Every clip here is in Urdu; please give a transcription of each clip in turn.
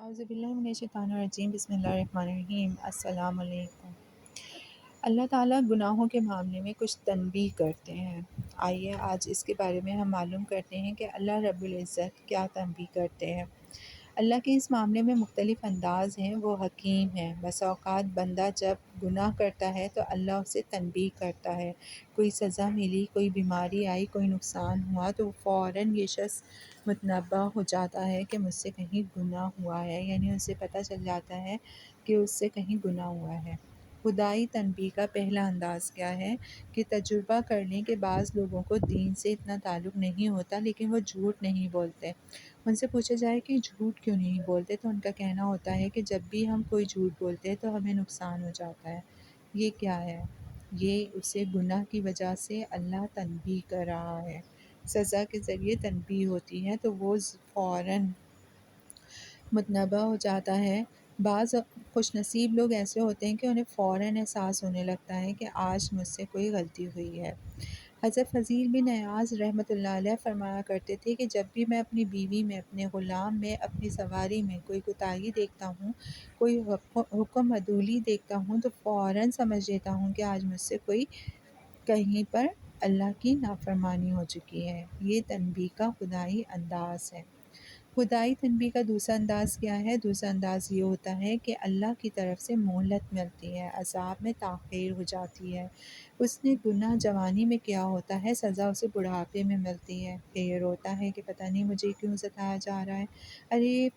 اعوذ باللہ من الشیطان الرجیم، بسم اللہ الرحمن الرحیم۔ السلام علیکم۔ اللہ تعالیٰ گناہوں کے معاملے میں کچھ تنبیہ کرتے ہیں۔ آئیے آج اس کے بارے میں ہم معلوم کرتے ہیں کہ اللہ رب العزت کیا تنبیہ کرتے ہیں۔ اللہ کے اس معاملے میں مختلف انداز ہیں، وہ حکیم ہیں۔ بسا اوقات بندہ جب گناہ کرتا ہے تو اللہ اسے تنبیہ کرتا ہے، کوئی سزا ملی، کوئی بیماری آئی، کوئی نقصان ہوا تو فوراً یہ شخص متنبہ ہو جاتا ہے کہ مجھ سے کہیں گناہ ہوا ہے، یعنی اسے پتہ چل جاتا ہے کہ اس سے کہیں گناہ ہوا ہے۔ خدائی تنبیہ کا پہلا انداز کیا ہے کہ تجربہ کرنے کے بعض لوگوں کو دین سے اتنا تعلق نہیں ہوتا لیکن وہ جھوٹ نہیں بولتے۔ ان سے پوچھا جائے کہ جھوٹ کیوں نہیں بولتے تو ان کا کہنا ہوتا ہے کہ جب بھی ہم کوئی جھوٹ بولتے ہیں تو ہمیں نقصان ہو جاتا ہے۔ یہ کیا ہے؟ یہ اسے گناہ کی وجہ سے اللہ تنبیہ کر رہا ہے۔ سزا کے ذریعے تنبیہ ہوتی ہے تو وہ فوراً متنبہ ہو جاتا ہے۔ بعض خوش نصیب لوگ ایسے ہوتے ہیں کہ انہیں فوراً احساس ہونے لگتا ہے کہ آج مجھ سے کوئی غلطی ہوئی ہے۔ حضرت فضیل بن عیاض رحمۃ اللہ علیہ فرمایا کرتے تھے کہ جب بھی میں اپنی بیوی میں، اپنے غلام میں، اپنی سواری میں کوئی کوتاہی دیکھتا ہوں، کوئی حکم عدولی دیکھتا ہوں تو فوراً سمجھ لیتا ہوں کہ آج مجھ سے کوئی کہیں پر اللہ کی نافرمانی ہو چکی ہے۔ یہ تنبیہ کا خدائی انداز ہے۔ خدائی تنبیہ کا دوسرا انداز کیا ہے؟ دوسرا انداز یہ ہوتا ہے کہ اللہ کی طرف سے مہلت ملتی ہے، عذاب میں تاخیر ہو جاتی ہے۔ اس نے گناہ جوانی میں کیا ہوتا ہے، سزا اسے بڑھاپے میں ملتی ہے۔ پھر یہ روتا ہے کہ پتہ نہیں مجھے کیوں ستایا جا رہا ہے۔ ارے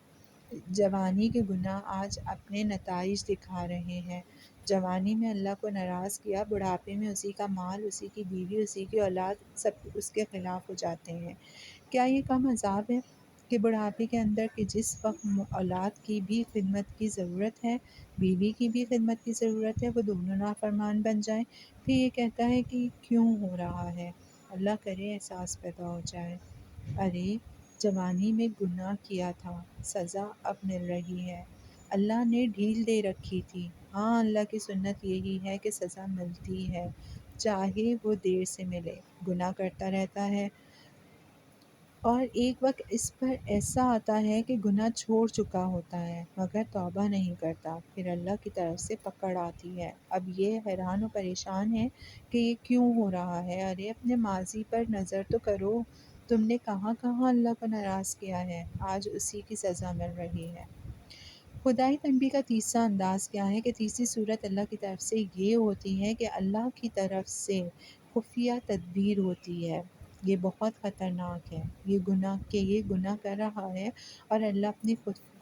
جوانی کے گناہ آج اپنے نتائج دکھا رہے ہیں۔ جوانی میں اللہ کو ناراض کیا، بڑھاپے میں اسی کا مال، اسی کی بیوی، اسی کی اولاد سب اس کے خلاف ہو جاتے ہیں۔ کیا یہ کم عذاب ہے کہ بڑھاپے کے اندر کہ جس وقت اولاد کی بھی خدمت کی ضرورت ہے، بیوی کی بھی خدمت کی ضرورت ہے، وہ دونوں نافرمان بن جائیں؟ پھر یہ کہتا ہے کہ کیوں ہو رہا ہے؟ اللہ کرے احساس پیدا ہو جائے۔ ارے جوانی میں گناہ کیا تھا، سزا اب مل رہی ہے۔ اللہ نے ڈھیل دے رکھی تھی۔ ہاں، اللہ کی سنت یہی ہے کہ سزا ملتی ہے، چاہے وہ دیر سے ملے۔ گناہ کرتا رہتا ہے اور ایک وقت اس پر ایسا آتا ہے کہ گناہ چھوڑ چکا ہوتا ہے مگر توبہ نہیں کرتا، پھر اللہ کی طرف سے پکڑ آتی ہے۔ اب یہ حیران و پریشان ہے کہ یہ کیوں ہو رہا ہے۔ ارے اپنے ماضی پر نظر تو کرو، تم نے کہاں کہاں اللہ کو ناراض کیا ہے، آج اسی کی سزا مل رہی ہے۔ خدائی تنبیہ کا تیسرا انداز کیا ہے کہ تیسری صورت اللہ کی طرف سے یہ ہوتی ہے کہ اللہ کی طرف سے خفیہ تدبیر ہوتی ہے۔ یہ بہت خطرناک ہے، یہ گناہ کر رہا ہے اور اللہ اپنی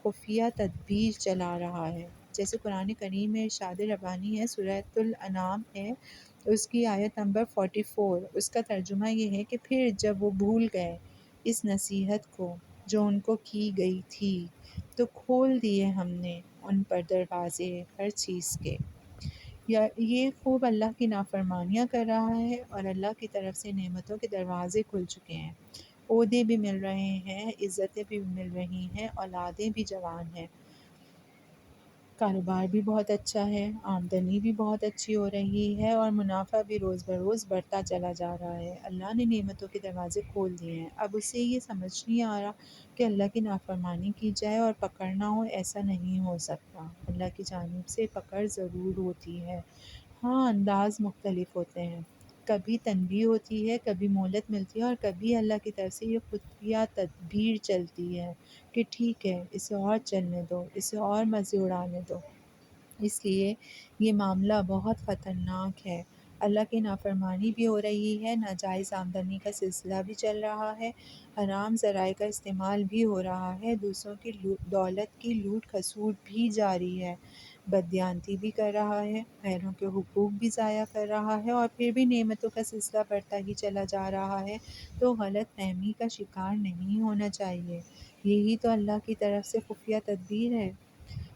خفیہ تدبیر چلا رہا ہے۔ جیسے قرآن کریم میں ارشاد ربانی ہے، سورۃ الانعام ہے، اس کی آیت نمبر 44، اس کا ترجمہ یہ ہے کہ پھر جب وہ بھول گئے اس نصیحت کو جو ان کو کی گئی تھی تو کھول دیے ہم نے ان پر دروازے ہر چیز کے۔ یا یہ خوب اللہ کی نافرمانیاں کر رہا ہے اور اللہ کی طرف سے نعمتوں کے دروازے کھل چکے ہیں، عہدے بھی مل رہے ہیں، عزتیں بھی مل رہی ہیں، اولادیں بھی جوان ہیں، کاروبار بھی بہت اچھا ہے، آمدنی بھی بہت اچھی ہو رہی ہے اور منافع بھی روز بروز بڑھتا چلا جا رہا ہے۔ اللہ نے نعمتوں کے دروازے کھول دیے ہیں۔ اب اسے یہ سمجھ نہیں آ رہا کہ اللہ کی نافرمانی کی جائے اور پکڑ نہ ہو، ایسا نہیں ہو سکتا۔ اللہ کی جانب سے پکڑ ضرور ہوتی ہے، ہاں انداز مختلف ہوتے ہیں۔ کبھی تنبیہ ہوتی ہے، کبھی مہلت ملتی ہے اور کبھی اللہ کی طرف سے یہ خفیہ تدبیر چلتی ہے کہ ٹھیک ہے اسے اور چلنے دو، اسے اور مزے اڑانے دو۔ اس لیے یہ معاملہ بہت خطرناک ہے۔ اللہ کی نافرمانی بھی ہو رہی ہے، ناجائز آمدنی کا سلسلہ بھی چل رہا ہے، حرام ذرائع کا استعمال بھی ہو رہا ہے، دوسروں کی دولت کی لوٹ کھسوٹ بھی جاری ہے، بددیانتی بھی کر رہا ہے، غیروں کے حقوق بھی ضائع کر رہا ہے اور پھر بھی نعمتوں کا سلسلہ بڑھتا ہی چلا جا رہا ہے۔ تو غلط فہمی کا شکار نہیں ہونا چاہیے۔ یہی تو اللہ کی طرف سے خفیہ تدبیر ہے۔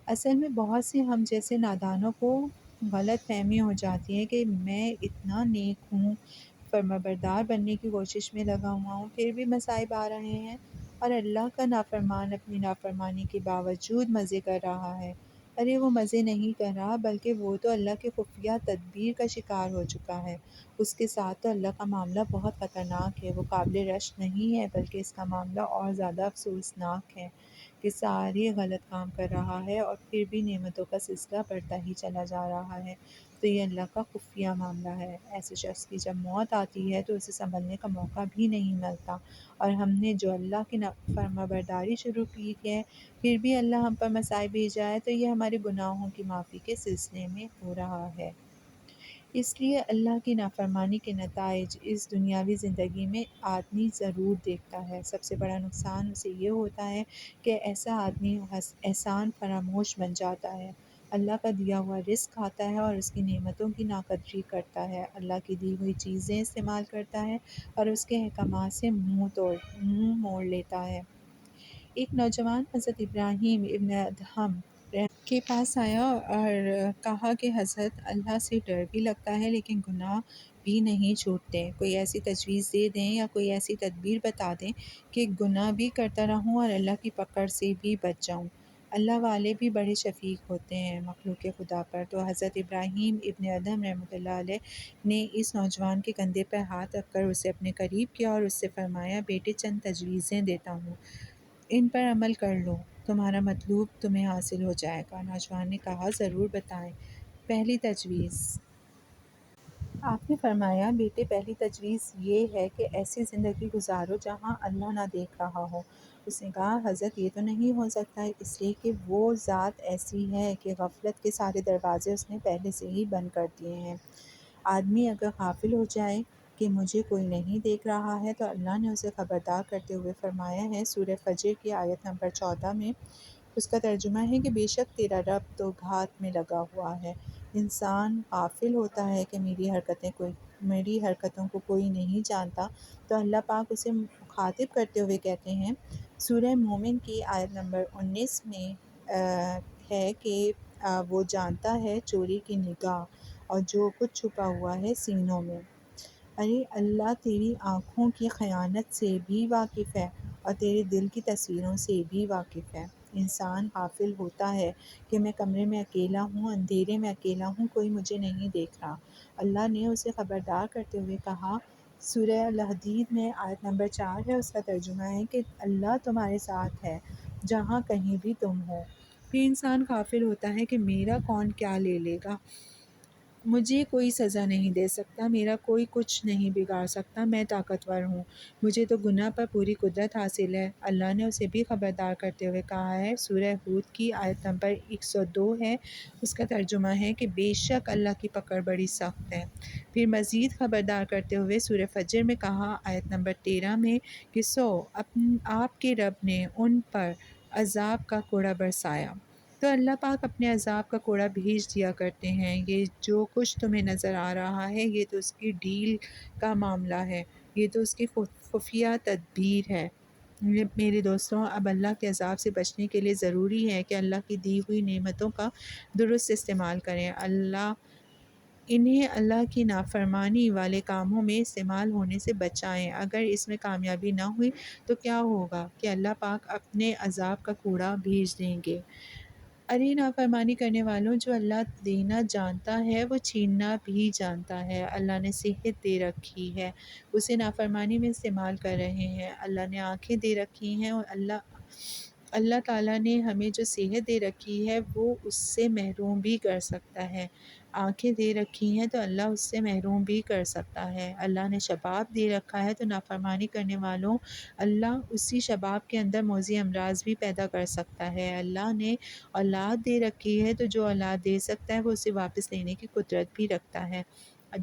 اصل میں بہت سے ہم جیسے نادانوں کو غلط فہمی ہو جاتی ہے کہ میں اتنا نیک ہوں، فرمانبردار بننے کی کوشش میں لگا ہوا ہوں، پھر بھی مصائب آ رہے ہیں، اور اللہ کا نافرمان اپنی نافرمانی کے باوجود مزے کر رہا ہے۔ ارے وہ مزے نہیں کر رہا بلکہ وہ تو اللہ کے خفیہ تدبیر کا شکار ہو چکا ہے۔ اس کے ساتھ تو اللہ کا معاملہ بہت خطرناک ہے، وہ قابل رشک نہیں ہے بلکہ اس کا معاملہ اور زیادہ افسوسناک ہے کہ سارے غلط کام کر رہا ہے اور پھر بھی نعمتوں کا سلسلہ بڑھتا ہی چلا جا رہا ہے، تو یہ اللہ کا خفیہ معاملہ ہے۔ ایسے شخص کی جب موت آتی ہے تو اسے سنبھلنے کا موقع بھی نہیں ملتا، اور ہم نے جو اللہ کی فرما برداری شروع کی ہے پھر بھی اللہ ہم پر مصائب بھیجا ہے، تو یہ ہمارے گناہوں کی معافی کے سلسلے میں ہو رہا ہے۔ اس لیے اللہ کی نافرمانی کے نتائج اس دنیاوی زندگی میں آدمی ضرور دیکھتا ہے۔ سب سے بڑا نقصان اسے یہ ہوتا ہے کہ ایسا آدمی احسان فراموش بن جاتا ہے، اللہ کا دیا ہوا رزق کھاتا ہے اور اس کی نعمتوں کی ناقدری کرتا ہے، اللہ کی دی ہوئی چیزیں استعمال کرتا ہے اور اس کے احکامات سے منہ موڑ لیتا ہے۔ ایک نوجوان حضرت ابراہیم ابن ادہم کے پاس آیا اور کہا کہ حضرت، اللہ سے ڈر بھی لگتا ہے لیکن گناہ بھی نہیں چھوٹتے، کوئی ایسی تجویز دے دیں یا کوئی ایسی تدبیر بتا دیں کہ گناہ بھی کرتا رہوں اور اللہ کی پکڑ سے بھی بچ جاؤں۔ اللہ والے بھی بڑے شفیق ہوتے ہیں مخلوق خدا پر۔ تو حضرت ابراہیم ابن ادہم رحمۃ اللہ علیہ نے اس نوجوان کے کندھے پر ہاتھ رکھ کر اسے اپنے قریب کیا اور اس سے فرمایا، بیٹے، چند تجویزیں دیتا ہوں، ان پر عمل کر لو، تمہارا مطلوب تمہیں حاصل ہو جائے گا۔ نوجوان نے کہا، ضرور بتائیں۔ پہلی تجویز۔ آپ نے فرمایا، بیٹے، پہلی تجویز یہ ہے کہ ایسی زندگی گزارو جہاں اللہ نہ دیکھ رہا ہو۔ اس نے کہا، حضرت، یہ تو نہیں ہو سکتا، اس لیے کہ وہ ذات ایسی ہے کہ غفلت کے سارے دروازے اس نے پہلے سے ہی بند کر دیے ہیں۔ آدمی اگر غافل ہو جائے کہ مجھے کوئی نہیں دیکھ رہا ہے تو اللہ نے اسے خبردار کرتے ہوئے فرمایا ہے سورہ فجر کی آیت نمبر 14 میں، اس کا ترجمہ ہے کہ بے شک تیرا رب تو گھات میں لگا ہوا ہے۔ انسان غافل ہوتا ہے کہ میری حرکتوں کو کوئی نہیں جانتا، تو اللہ پاک اسے مخاطب کرتے ہوئے کہتے ہیں سورہ مومن کی آیت نمبر 19 میں ہے کہ وہ جانتا ہے چوری کی نگاہ اور جو کچھ چھپا ہوا ہے سینوں میں۔ ارے اللہ تیری آنکھوں کی خیانت سے بھی واقف ہے اور تیرے دل کی تصویروں سے بھی واقف ہے۔ انسان غافل ہوتا ہے کہ میں کمرے میں اکیلا ہوں، اندھیرے میں اکیلا ہوں، کوئی مجھے نہیں دیکھ رہا۔ اللہ نے اسے خبردار کرتے ہوئے کہا، سورہ الحدید میں آیت نمبر 4 ہے، اس کا ترجمہ ہے کہ اللہ تمہارے ساتھ ہے جہاں کہیں بھی تم ہو۔ پھر انسان غافل ہوتا ہے کہ میرا کون کیا لے لے گا، مجھے کوئی سزا نہیں دے سکتا، میرا کوئی کچھ نہیں بگاڑ سکتا، میں طاقتور ہوں، مجھے تو گناہ پر پوری قدرت حاصل ہے۔ اللہ نے اسے بھی خبردار کرتے ہوئے کہا ہے، سورہ ہود کی آیت نمبر 102 ہے، اس کا ترجمہ ہے کہ بے شک اللہ کی پکڑ بڑی سخت ہے۔ پھر مزید خبردار کرتے ہوئے سورہ فجر میں کہا آیت نمبر 13 میں کہ آپ کے رب نے ان پر عذاب کا کوڑا برسایا۔ تو اللہ پاک اپنے عذاب کا کوڑا بھیج دیا کرتے ہیں۔ یہ جو کچھ تمہیں نظر آ رہا ہے یہ تو اس کی ڈیل کا معاملہ ہے، یہ تو اس کی خفیہ تدبیر ہے۔ میرے دوستوں، اب اللہ کے عذاب سے بچنے کے لیے ضروری ہے کہ اللہ کی دی ہوئی نعمتوں کا درست استعمال کریں، انہیں اللہ کی نافرمانی والے کاموں میں استعمال ہونے سے بچائیں۔ اگر اس میں کامیابی نہ ہوئی تو کیا ہوگا کہ اللہ پاک اپنے عذاب کا کوڑا بھیج دیں گے۔ ارے نافرمانی کرنے والوں، جو اللہ دینا جانتا ہے وہ چھیننا بھی جانتا ہے۔ اللہ نے صحت دے رکھی ہے، اسے نافرمانی میں استعمال کر رہے ہیں۔ اللہ نے آنکھیں دے رکھی ہیں اور اللہ تعالیٰ نے ہمیں جو صحت دے رکھی ہے وہ اس سے محروم بھی کر سکتا ہے۔ آنکھیں دے رکھی ہیں تو اللہ اس سے محروم بھی کر سکتا ہے۔ اللہ نے شباب دے رکھا ہے تو نافرمانی کرنے والوں اللہ اسی شباب کے اندر موذی امراض بھی پیدا کر سکتا ہے۔ اللہ نے اولاد دے رکھی ہے تو جو اولاد دے سکتا ہے وہ اسے واپس لینے کی قدرت بھی رکھتا ہے۔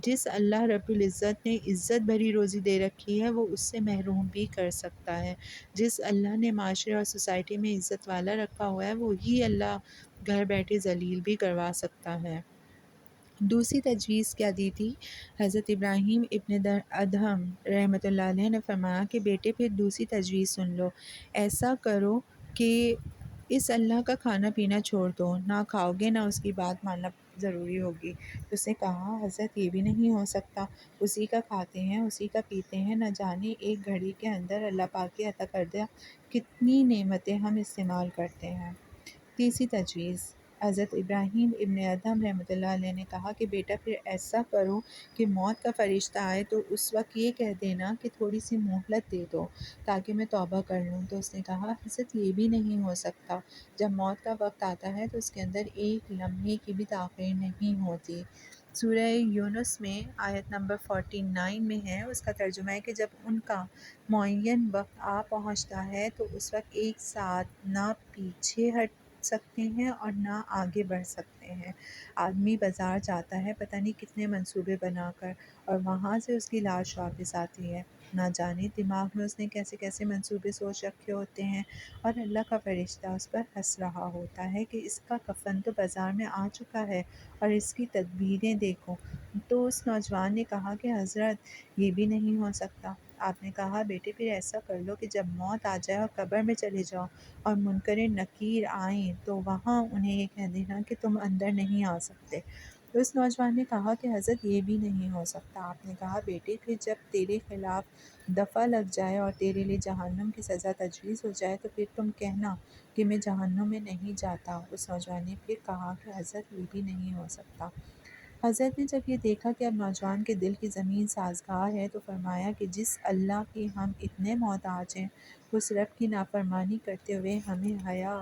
جس اللہ رب العزت نے عزت بھری روزی دے رکھی ہے وہ اس سے محروم بھی کر سکتا ہے۔ جس اللہ نے معاشرے اور سوسائٹی میں عزت والا رکھا ہوا ہے وہی اللہ گھر بیٹھے ذلیل بھی کروا سکتا ہے۔ دوسری تجویز کیا دی تھی؟ حضرت ابراہیم ابن ادہم رحمۃ اللہ علیہ نے فرمایا کہ بیٹے، پھر دوسری تجویز سن لو، ایسا کرو کہ اس اللہ کا کھانا پینا چھوڑ دو، نہ کھاؤ گے نہ اس کی بات ماننا ضروری ہوگی۔ تو اس نے کہا، حضرت، یہ بھی نہیں ہو سکتا، اسی کا کھاتے ہیں اسی کا پیتے ہیں، نہ جانے ایک گھڑی کے اندر اللہ پاک کی عطا کردہ کتنی نعمتیں ہم استعمال کرتے ہیں۔ تیسری تجویز۔ حضرت ابراہیم ابن ادھم رحمۃ اللہ علیہ نے کہا کہ بیٹا پھر ایسا کرو کہ موت کا فرشتہ آئے تو اس وقت یہ کہہ دینا کہ تھوڑی سی مہلت دے دو تاکہ میں توبہ کر لوں۔ تو اس نے کہا حضرت یہ بھی نہیں ہو سکتا، جب موت کا وقت آتا ہے تو اس کے اندر ایک لمحے کی بھی تاخیر نہیں ہوتی۔ سورہ یونس میں آیت نمبر 49 میں ہے، اس کا ترجمہ ہے کہ جب ان کا معین وقت آ پہنچتا ہے تو اس وقت ایک ساتھ نہ پیچھے ہٹ سکتے ہیں اور نہ آگے بڑھ سکتے ہیں۔ آدمی بازار جاتا ہے پتہ نہیں کتنے منصوبے بنا کر، اور وہاں سے اس کی لاش واپس آتی ہے، نہ جانے دماغ میں اس نے کیسے کیسے منصوبے سوچ رکھے ہوتے ہیں، اور اللہ کا فرشتہ اس پر ہنس رہا ہوتا ہے کہ اس کا کفن تو بازار میں آ چکا ہے اور اس کی تدبیریں دیکھو۔ تو اس نوجوان نے کہا کہ حضرت یہ بھی نہیں ہو سکتا۔ آپ نے کہا بیٹے پھر ایسا کر لو کہ جب موت آ جائے اور قبر میں چلے جاؤ اور منکر نکیر آئیں تو وہاں انہیں یہ کہہ دینا کہ تم اندر نہیں آ سکتے۔ تو اس نوجوان نے کہا کہ حضرت یہ بھی نہیں ہو سکتا۔ آپ نے کہا بیٹے پھر جب تیرے خلاف دفعہ لگ جائے اور تیرے لیے جہنم کی سزا تجویز ہو جائے تو پھر تم کہنا کہ میں جہنم میں نہیں جاتا۔ اس نوجوان نے پھر کہا کہ حضرت یہ بھی نہیں ہو سکتا۔ حضرت نے جب یہ دیکھا کہ اب نوجوان کے دل کی زمین سازگار ہے تو فرمایا کہ جس اللہ کی ہم اتنے محتاج ہیں، اس رب کی نافرمانی کرتے ہوئے ہمیں حیا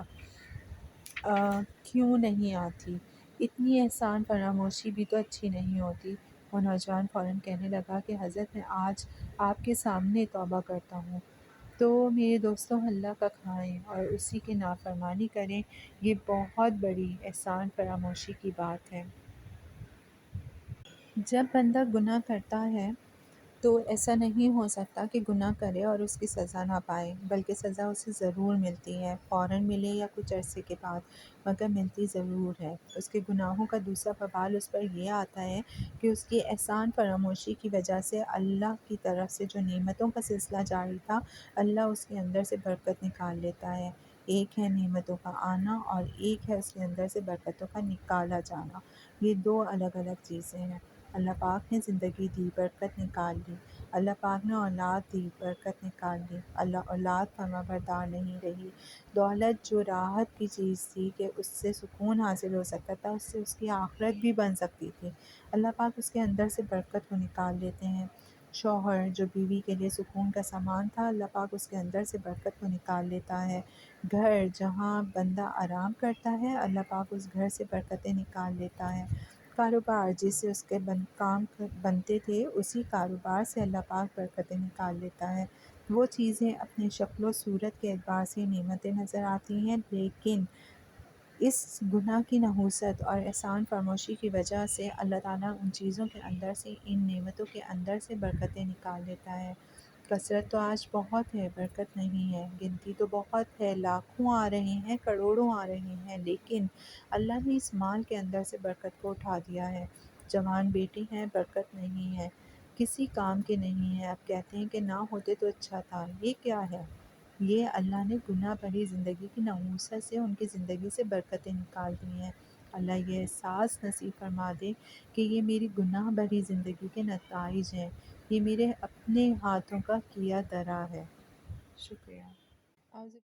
کیوں نہیں آتی؟ اتنی احسان فراموشی بھی تو اچھی نہیں ہوتی۔ وہ نوجوان فوراً کہنے لگا کہ حضرت میں آج آپ کے سامنے توبہ کرتا ہوں۔ تو میرے دوستوں اللہ کا کھائیں اور اسی کی نافرمانی کریں، یہ بہت بڑی احسان فراموشی کی بات ہے۔ جب بندہ گناہ کرتا ہے تو ایسا نہیں ہو سکتا کہ گناہ کرے اور اس کی سزا نہ پائے، بلکہ سزا اسے ضرور ملتی ہے، فوراً ملے یا کچھ عرصے کے بعد، مگر ملتی ضرور ہے۔ اس کے گناہوں کا دوسرا وبال اس پر یہ آتا ہے کہ اس کی احسان فراموشی کی وجہ سے اللہ کی طرف سے جو نعمتوں کا سلسلہ جاری تھا، اللہ اس کے اندر سے برکت نکال لیتا ہے۔ ایک ہے نعمتوں کا آنا اور ایک ہے اس کے اندر سے برکتوں کا نکالا جانا، یہ دو الگ الگ چیزیں ہیں۔ اللہ پاک نے زندگی دی، برکت نکال لی، اللہ پاک نے اولاد دی، برکت نکال لی، اللہ اولاد فرما بردار نہیں رہی۔ دولت جو راحت کی چیز تھی کہ اس سے سکون حاصل ہو سکتا تھا، اس سے اس کی آخرت بھی بن سکتی تھی، اللہ پاک اس کے اندر سے برکت کو نکال لیتے ہیں۔ شوہر جو بیوی کے لیے سکون کا سامان تھا، اللہ پاک اس کے اندر سے برکت کو نکال لیتا ہے۔ گھر جہاں بندہ آرام کرتا ہے، اللہ پاک اس گھر سے برکتیں نکال لیتا ہے۔ کاروبار جس سے اس کے کام بنتے تھے، اسی کاروبار سے اللہ پاک برکتیں نکال لیتا ہے۔ وہ چیزیں اپنی شکل و صورت کے اعتبار سے نعمتیں نظر آتی ہیں، لیکن اس گناہ کی نحوست اور احسان فراموشی کی وجہ سے اللہ تعالیٰ ان چیزوں کے اندر سے، ان نعمتوں کے اندر سے برکتیں نکال لیتا ہے۔ کثرت تو آج بہت ہے، برکت نہیں ہے، گنتی تو بہت ہے، لاکھوں آ رہے ہیں، کروڑوں آ رہے ہیں، لیکن اللہ نے اس مال کے اندر سے برکت کو اٹھا دیا ہے۔ جوان بیٹی ہیں، برکت نہیں ہے، کسی کام کے نہیں ہے، اب کہتے ہیں کہ نہ ہوتے تو اچھا تھا۔ یہ کیا ہے؟ یہ اللہ نے گناہ بھری زندگی کی نحوست سے ان کی زندگی سے برکتیں نکال دی ہیں۔ اللہ یہ احساس نصیب فرما دے کہ یہ میری گناہ بھری زندگی کے نتائج ہیں، یہ میرے اپنے ہاتھوں کا کیا درا ہے۔ شکریہ۔